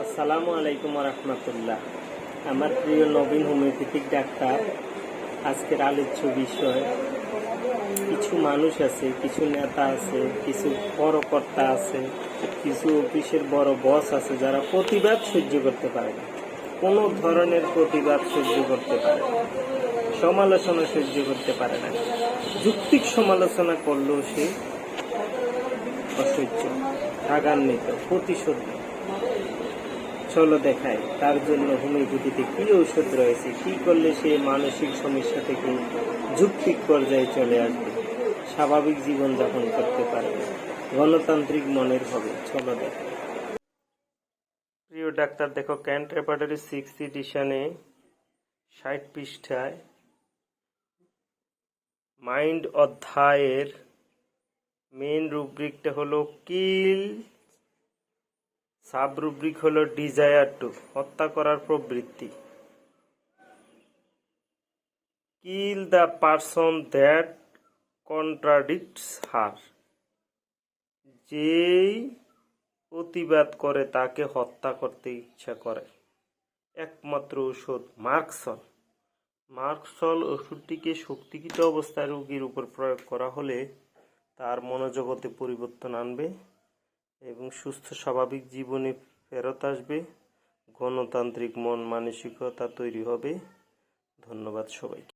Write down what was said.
আসসালামু আলাইকুম রহমতুল্লাহ। আমার প্রিয় নবীন হোমিওপ্যাথিক ডাক্তার, আজকের আলোচ্য বিষয়, কিছু মানুষ আছে, কিছু নেতা আছে, কিছু বড় কর্তা আছে, কিছু অফিসের বড় বস আছে যারা প্রতিবাদ সহ্য করতে পারে না, কোনো ধরনের প্রতিবাদ সহ্য করতে পারে না, সমালোচনা সহ্য করতে পারে না। যৌক্তিক সমালোচনা করলেও সে অসহ্য, রাগান্বিত, প্রতিশোধ নেয়। চলো দেখায় তার জন্য হোমিওপ্যাথিতে কি ঔষধ রয়েছে, কি করলে সে মানসিক সমস্যা থেকে যৌক্তিক পর্যায়ে চলে আসবে, স্বাভাবিক জীবন যাপন করতে পারবে, গণতান্ত্রিক মনের হবে। চলো দেখায়। প্রিয় ডাক্তার, দেখো ক্যান্ট রেপার্টরি 6th এডিশনে 60 পৃষ্ঠায় মাইন্ড অধ্যায়ের মেইন রুব্রিকটা হলো কিল, সাব রুব্রিক হলো ডিজায়ার টু, হত্যা করার প্রবৃত্তি। Kill the person that contradicts her, যেই প্রতিবাদ করে তাকে হত্যা করতে ইচ্ছা করে। একমাত্র ঔষধ মার্কসল। মার্কসল ওষুধটিকে শক্তিকৃত অবস্থায় রোগীর উপর প্রয়োগ করা হলে তার মনোজগতে পরিবর্তন আনবে এবং সুস্থ স্বাভাবিক জীবনে ফেরত আসবে, গণতান্ত্রিক মন মানসিকতা তৈরি হবে। ধন্যবাদ সবাইকে।